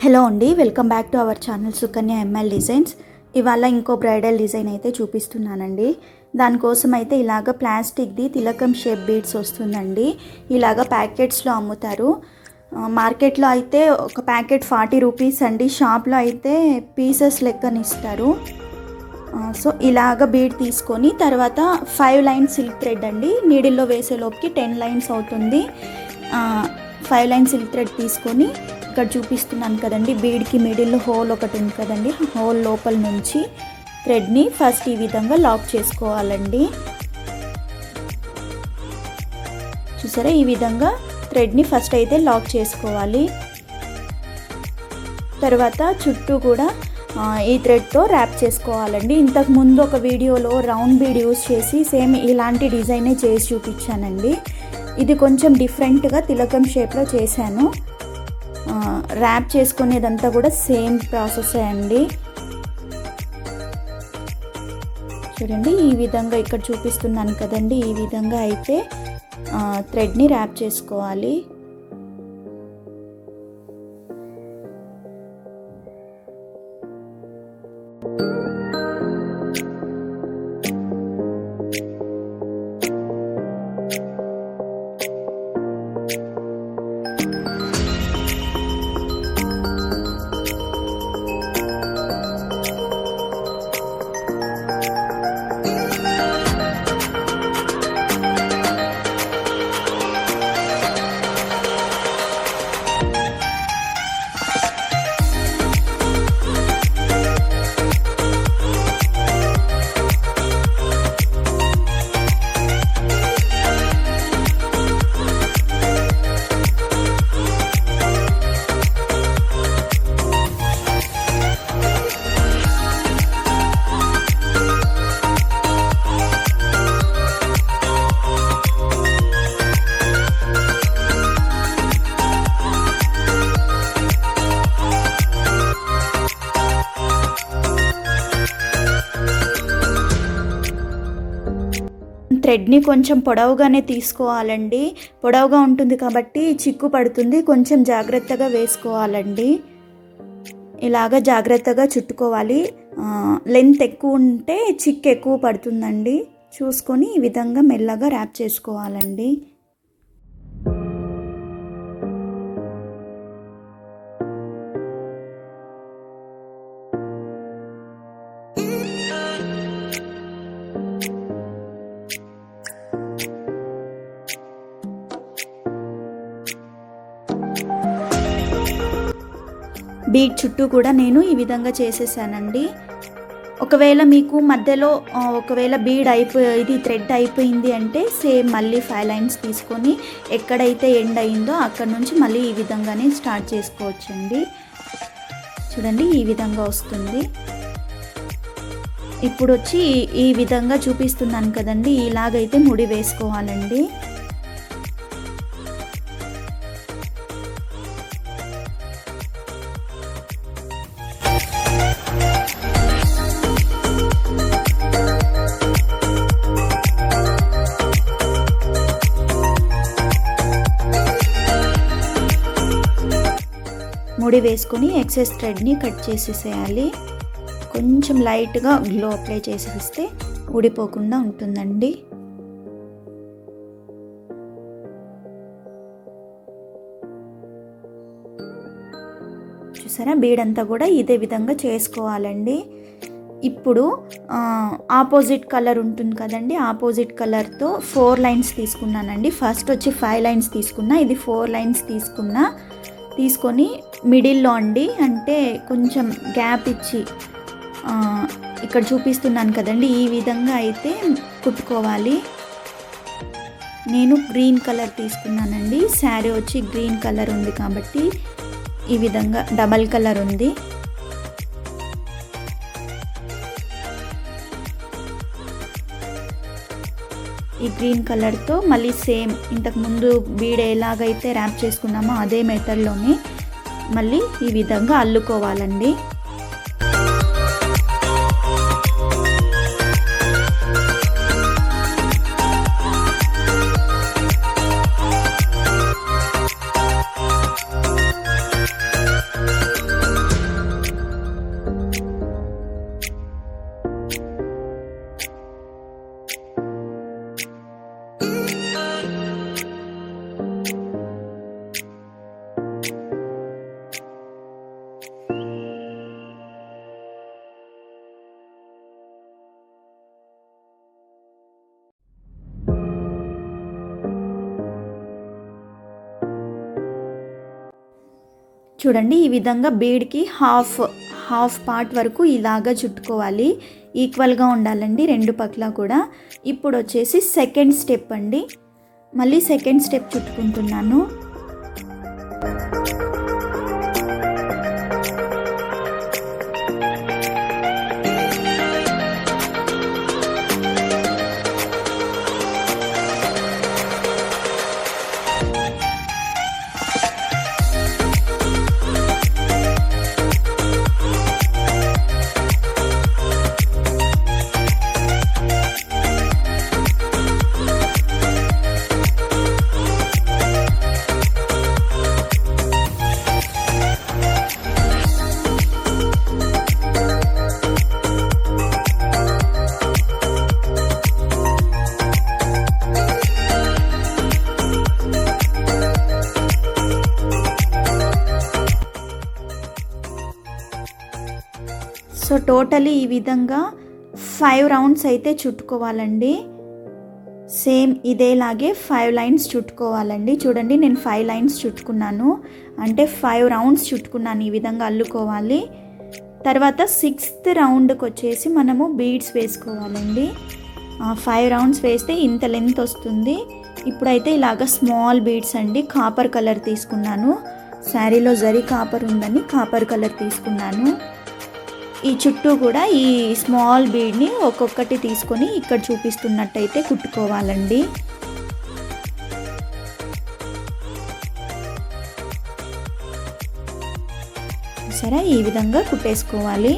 Hello అండి, welcome back to our channel Sukanya ML designs. ఇవాళ ఇంకో బ్రైడల్ డిజైన్ అయితే చూపిస్తున్నానండి. దానికోసం అయితే ఇలాగ ప్లాస్టిక్ది తిలకం షేప్ బీడ్స్ వస్తుందండి. ఇలాగ ప్యాకెట్స్లో అమ్ముతారు. మార్కెట్లో అయితే ఒక ప్యాకెట్ 40 రూపీస్ అండి. షాప్లో అయితే పీసెస్ లెక్కన ఇస్తారు. సో ఇలాగ బీడ్ తీసుకొని తర్వాత 5 లైన్స్ సిల్క్ థ్రెడ్ అండి. నీడిల్లో వేసేలోపుకి 10 లైన్స్ అవుతుంది. 5 లైన్స్ సిల్క్ థ్రెడ్ తీసుకొని ఇక్కడ చూపిస్తున్నాను కదండి, బీడ్కి మిడిల్లో హోల్ ఒకటి ఉంది కదండి, హోల్ లోపల నుంచి థ్రెడ్ని ఫస్ట్ ఈ విధంగా లాక్ చేసుకోవాలండి. చూసారా, ఈ విధంగా థ్రెడ్ని ఫస్ట్ అయితే లాక్ చేసుకోవాలి. తర్వాత చుట్టూ కూడా ఈ థ్రెడ్తో ర్యాప్ చేసుకోవాలండి. ఇంతకు ముందు ఒక వీడియోలో రౌండ్ బీడ్ యూస్ చేసి సేమ్ ఇలాంటి డిజైనే చేసి చూపించానండి. ఇది కొంచెం డిఫరెంట్గా తిలకం షేప్లో చేశాను. ర్యాప్ చేసుకునేదంతా కూడా సేమ్ ప్రాసెస్ అండి. చూడండి, ఈ విధంగా ఇక్కడ చూపిస్తున్నాను కదండి, ఈ విధంగా అయితే థ్రెడ్ని ర్యాప్ చేసుకోవాలి. థ్రెడ్ని కొంచెం పొడవుగానే తీసుకోవాలండి. పొడవుగా ఉంటుంది కాబట్టి చిక్కు పడుతుంది, కొంచెం జాగ్రత్తగా వేసుకోవాలండి. ఇలాగ జాగ్రత్తగా చుట్టుకోవాలి. లెంత్ ఎక్కువ ఉంటే చిక్కు ఎక్కువ పడుతుందండి. చూసుకొని ఈ విధంగా మెల్లగా ర్యాప్ చేసుకోవాలండి. బీడ్ చుట్టూ కూడా నేను ఈ విధంగా చేసేసానండి. ఒకవేళ మీకు మధ్యలో ఒకవేళ బీడ్ ఇది థ్రెడ్ అయిపోయింది అంటే సేమ్ మళ్ళీ 5 లైన్స్ తీసుకొని ఎక్కడైతే ఎండ్ అయిందో అక్కడ నుంచి మళ్ళీ ఈ విధంగానే స్టార్ట్ చేసుకోవచ్చండి. చూడండి, ఈ విధంగా వస్తుంది. ఇప్పుడు వచ్చి ఈ విధంగా చూపిస్తున్నాను కదండి, ఇలాగైతే ముడి వేసుకోవాలండి. ముడి వేసుకొని ఎక్సెస్ థ్రెడ్ని కట్ చేసేసేయాలి. కొంచెం లైట్గా గ్లో అప్లై చేసేస్తే ఊడిపోకుండా ఉంటుందండి. చూసారా, బీడ్ అంతా కూడా ఇదే విధంగా చేసుకోవాలండి. ఇప్పుడు ఆపోజిట్ కలర్ ఉంటుంది కదండి, ఆపోజిట్ కలర్తో 4 లైన్స్ తీసుకున్నానండి. ఫస్ట్ వచ్చి 5 లైన్స్ తీసుకున్నా, ఇది 4 లైన్స్ తీసుకొని మిడిల్లో అండి, అంటే కొంచెం గ్యాప్ ఇచ్చి ఇక్కడ చూపిస్తున్నాను కదండి, ఈ విధంగా అయితే కుట్టుకోవాలి. నేను గ్రీన్ కలర్ తీసుకున్నానండి. శారీ వచ్చి గ్రీన్ కలర్ ఉంది కాబట్టి ఈ విధంగా డబల్ కలర్ ఉంది. ఈ గ్రీన్ కలర్తో మళ్ళీ సేమ్ ఇంతకుముందు బీడ్ ఎలాగైతే ర్యాప్ చేసుకున్నామో అదే మెథడ్లోనే మళ్ళీ ఈ విధంగా అల్లుకోవాలండి. చూడండి ఈ విధంగా బీడ్కి హాఫ్ పార్ట్ వరకు ఇలాగా చుట్టుకోవాలి. ఈక్వల్గా ఉండాలండి రెండు పక్కల కూడా. ఇప్పుడు వచ్చేసి సెకండ్ స్టెప్ అండి. మళ్ళీ సెకండ్ స్టెప్ చుట్టుకుంటున్నాను. సో టోటలీ ఈ విధంగా 5 రౌండ్స్ అయితే చుట్టుకోవాలండి. Same ఇదేలాగే 5 lines చుట్టుకోవాలండి. చూడండి నేను 5 లైన్స్ చుట్టుకున్నాను, అంటే 5 రౌండ్స్ చుట్టుకున్నాను. ఈ విధంగా అల్లుకోవాలి. తర్వాత 6th రౌండ్కి వచ్చేసి మనము బీడ్స్ వేసుకోవాలండి. 5 రౌండ్స్ వేస్తే ఇంత లెంత్ వస్తుంది. ఇప్పుడైతే ఇలాగ స్మాల్ బీడ్స్ అండి, కాపర్ కలర్ తీసుకున్నాను. శారీలో జరీ కాపర్ ఉందని కాపర్ కలర్ తీసుకున్నాను. ఈ చుట్టూ కూడా ఈ స్మాల్ బీడ్ని ఒక్కొక్కటి తీసుకొని ఇక్కడ చూపిస్తున్నట్టయితే కుట్టుకోవాలండి. సరే ఈ విధంగా కుట్టేసుకోవాలి.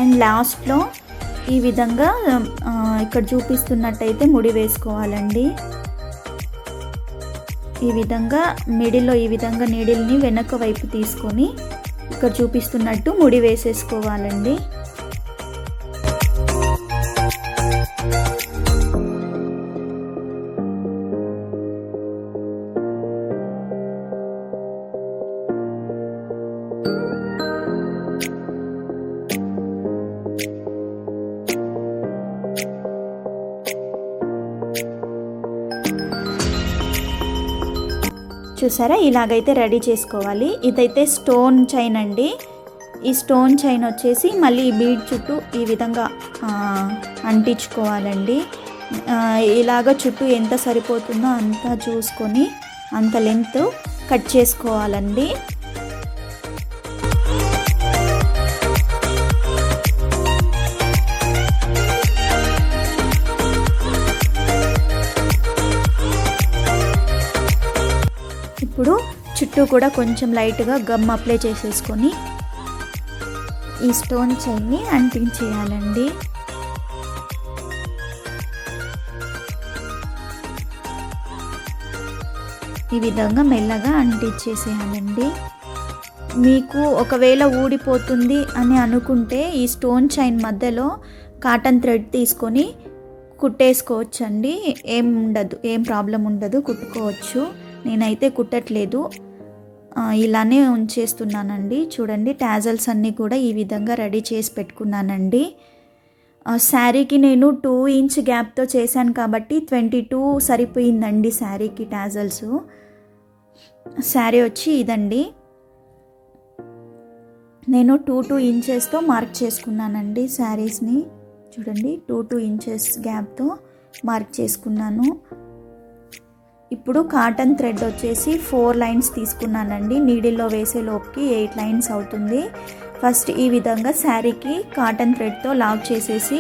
అండ్ లాస్ట్లో ఈ విధంగా ఇక్కడ చూపిస్తున్నట్టయితే ముడి వేసుకోవాలండి. ఈ విధంగా మిడిల్లో ఈ విధంగా నీడిల్ని వెనక వైపు తీసుకొని ఇక్కడ చూపిస్తున్నట్టు ముడి వేసేసుకోవాలండి. చూసారా, ఇలాగైతే రెడీ చేసుకోవాలి. ఇదైతే స్టోన్ చైన్ అండి. ఈ స్టోన్ చైన్ వచ్చేసి మళ్ళీ ఈ బీడ్ చుట్టూ ఈ విధంగా అంటించుకోవాలండి. ఇలాగ చుట్టూ ఎంత సరిపోతుందో అంత చూసుకొని అంత లెంత్ కట్ చేసుకోవాలండి. ఇప్పుడు చుట్టూ కూడా కొంచెం లైట్గా గమ్ అప్లై చేసేసుకొని ఈ స్టోన్ చైన్ని అంటించేయాలండి. ఈ విధంగా మెల్లగా అంటించేసేయాలండి. మీకు ఒకవేళ ఊడిపోతుంది అని అనుకుంటే ఈ స్టోన్ చైన్ మధ్యలో కాటన్ థ్రెడ్ తీసుకొని కుట్టేసుకోవచ్చండి. ఏం ప్రాబ్లం ఉండదు, కుట్టుకోవచ్చు. నేనైతే కుట్టట్లేదు, ఇలానే ఉంచేస్తున్నానండి. చూడండి, టాజల్స్ అన్నీ కూడా ఈ విధంగా రెడీ చేసి పెట్టుకున్నానండి. శారీకి నేను 2 ఇంచ్ గ్యాప్తో చేశాను కాబట్టి 22 సరిపోయిందండి శారీకి టాజల్స్. శారీ వచ్చి ఇదండి, నేను 2 ఇంచెస్తో మార్క్ చేసుకున్నానండి శారీస్ని. చూడండి, 2 ఇంచెస్ గ్యాప్తో మార్క్ చేసుకున్నాను. ఇప్పుడు కాటన్ థ్రెడ్ వచ్చేసి 4 లైన్స్ తీసుకున్నానండి. నీడిల్లో వేసే లోపుకి 8 లైన్స్ అవుతుంది. ఫస్ట్ ఈ విధంగా శారీకి కాటన్ థ్రెడ్తో లాక్ చేసేసి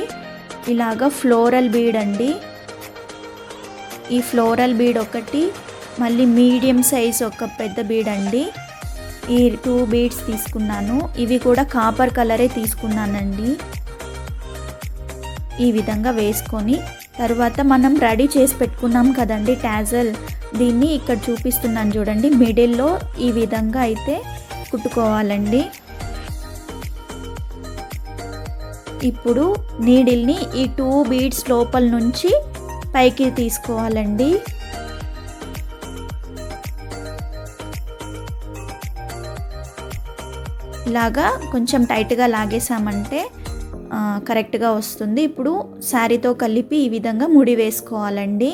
ఇలాగా ఫ్లోరల్ బీడ్ అండి, ఈ ఫ్లోరల్ బీడ్ ఒకటి, మళ్ళీ మీడియం సైజ్ ఒక పెద్ద బీడ్ అండి, ఈ 2 బీడ్స్ తీసుకున్నాను. ఇవి కూడా కాపర్ కలరే తీసుకున్నానండి. ఈ విధంగా వేసుకొని తర్వాత మనం రెడీ చేసి పెట్టుకున్నాం కదండి టాజల్, దీన్ని ఇక్కడ చూపిస్తున్నాను చూడండి, మిడిల్లో ఈ విధంగా అయితే కుట్టుకోవాలండి. ఇప్పుడు నీడిల్ని ఈ 2 బీడ్స్ లోపల నుంచి పైకి తీసుకోవాలండి. ఇలాగా కొంచెం టైట్గా లాగేసామంటే కరెక్ట్గా వస్తుంది. ఇప్పుడు శారీతో కలిపి ఈ విధంగా ముడి వేసుకోవాలండి.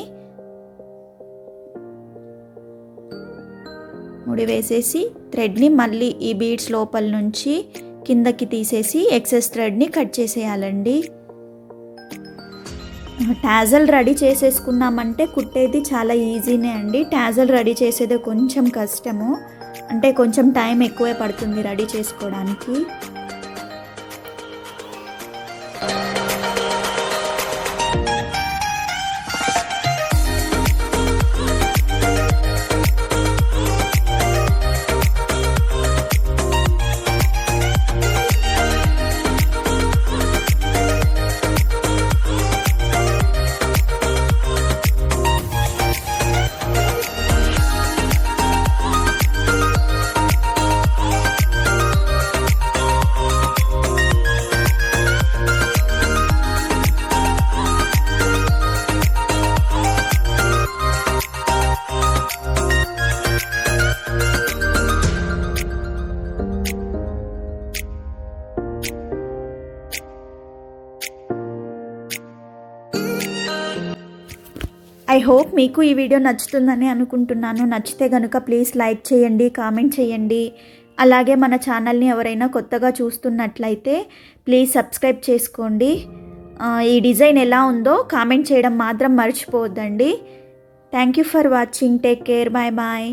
ముడి వేసేసి థ్రెడ్ని మళ్ళీ ఈ బీడ్స్ లోపల నుంచి కిందకి తీసేసి ఎక్సెస్ థ్రెడ్ని కట్ చేసేయాలండి. టాజల్ రెడీ చేసేసుకున్నామంటే కుట్టేది చాలా ఈజీనే అండి. టాజల్ రెడీ చేసేది కొంచెం కష్టము, అంటే కొంచెం టైం ఎక్కువే పడుతుంది రెడీ చేసుకోవడానికి. ఐ హోప్ మీకు ఈ వీడియో నచ్చుతుందని అనుకుంటున్నాను. నచ్చితే కనుక ప్లీజ్ లైక్ చేయండి, కామెంట్ చేయండి. అలాగే మన ఛానల్ని ఎవరైనా కొత్తగా చూస్తున్నట్లయితే ప్లీజ్ సబ్స్క్రైబ్ చేసుకోండి. ఈ డిజైన్ ఎలా ఉందో కామెంట్ చేయడం మాత్రం మర్చిపోవద్దండి. Thank you for watching. Take care. Bye bye.